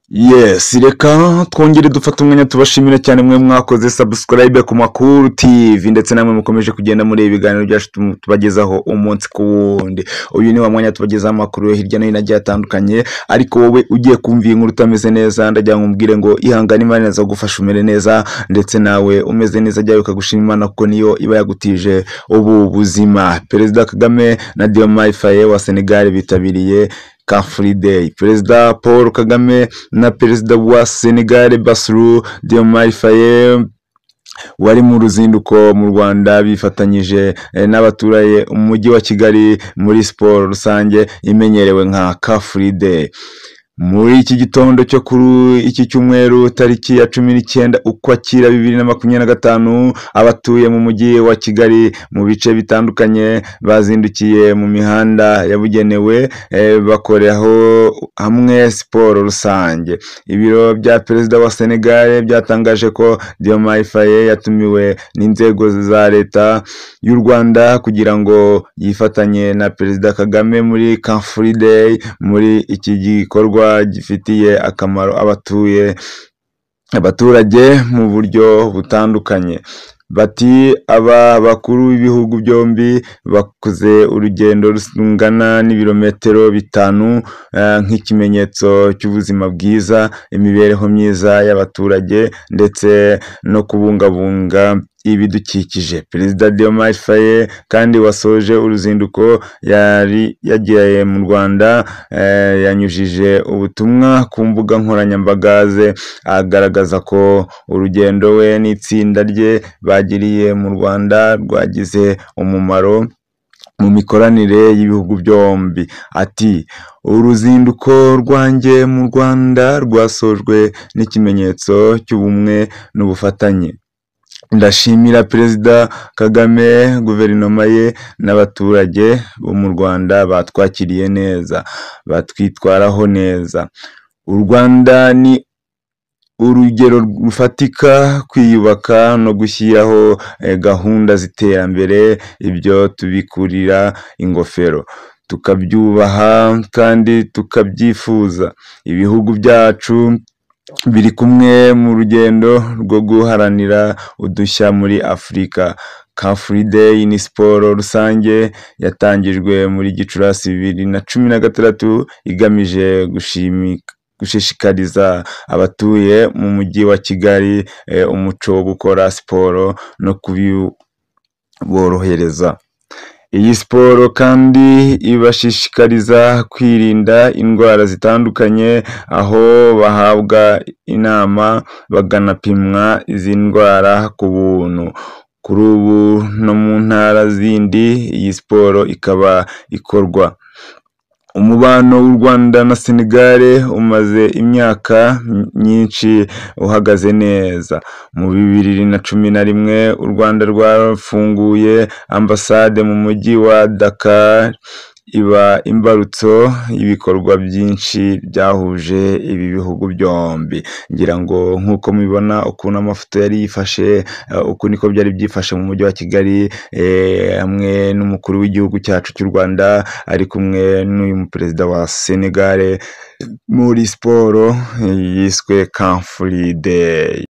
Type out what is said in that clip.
Yes, reka twongere dufata umwanya tubashimira cyane mwe mwakoze subscribe ku Makuru TV ndetse namwe mukomeje kugenda muri ibiganiro byacu tubagezaho umunsi ku wundi. Uyu ni wa mwanya tubagezaho amakuru hirya no hino agiye atandukanye, ariko wowe ugiye kumva inkuru utameze neza ndagira ngo umbwire ngo ihangane Imana iza gufasha umere neza, ndetse nawe umeze neza ajya ukagushima Imana kuko niyo iba yagutije ubu buzima. Perezida Kagame na Diomaye Faye wa Senegal bitabiriye Car Free Day. Perezida Paul Kagame na perezida wa Senegal Bassirou Diomaye Faye wari mu ruzinduko mu Rwanda bifatanyije n'abaturage umujyi wa Kigali muri siporo rusange imenyerewe nka Car Free Day. Muri iki gitondo cyo kuri iki cyumweru tariki ya 19 Ukwakira 2025 abatuye mu mujyi wa Kigali mu bice bitandukanye bazindukiye mu mihanda yabugenewe bakoreraho hamwe siporo rusange. Ibiro bya perezida wa Senegal byatangaje ko Diomaye Faye yatumiwe n'inzego za leta y'u Rwanda kugira ngo yifatanye na perezida Kagame muri Car Free Day, muri iki gikorwa gifitiye akamaro abaturage mu buryo butandukanye. Bati aba bakuru b'ibihugu byombi bakoze urugendo rungana n'ibirometero 5 nk'ikimenyetso cy'ubuzima bwiza, imibereho myiza y'abaturage ndetse no kubungabunga ibidukikije. Perezida Diomaye Faye kandi wasoje uruzinduko yari yagiye mu Rwanda yanyujije ubutumwa ku mbuga nkoranyambaga ze agaragaza ko urugendo we n'itsinda rye bagiriye mu Rwanda rwagize umumaro mu mikoranire y'ibihugu byombi. Ati uruzinduko rwanjye mu Rwanda rwasojwe n'ikimenyetso cy'ubumwe n'ubufatanye. Ndashimira Perezida Kagame, guverinoma ye n'abaturage bo mu Rwanda batwakiriye neza, batwitwaraho neza. U Rwanda ni urugero rufatika kwiyubaka no gushyiraho gahunda z'iterambere. Ibyo tubikurira ingofero, tukabyubaha kandi tukabyifuza. Ibihugu byacu biri kumwe mu rugendo rwo guharanira udushya muri Afurika. Car Free Day ni siporo rusange yatangijwe muri Gicurasi 2016 igamije gushishikariza abatuye mu mujyi wa Kigali umuco wo gukora siporo no kuborohereza. Iyi siporo kandi ibashishikariza kwirinda indwara zitandukanye, aho bahabwa inama baganapimwa izi ndwara ku buntu. Kuri ubu no mu ntara zindi iyi siporo ikaba ikorwa. Umubano w'u Rwanda na Senegal umaze imyaka myinshi uhagaze neza. Mu 2011 u Rwanda rwafunguye ambasade mu mujyi wa Dakar, iba imbarutso y'ibikorwa byinshi byahuje ibi bihugu byombi. Ngira ngo nk'uko mubibona ukuntu amafoto yari yifashe, uko niko byari byifashe mu mujyi wa Kigali, hamwe n'umukuru w'igihugu cyacu cy'u Rwanda ari kumwe n'uyu perezida wa Senegal muri siporo yiswe Car Free Day.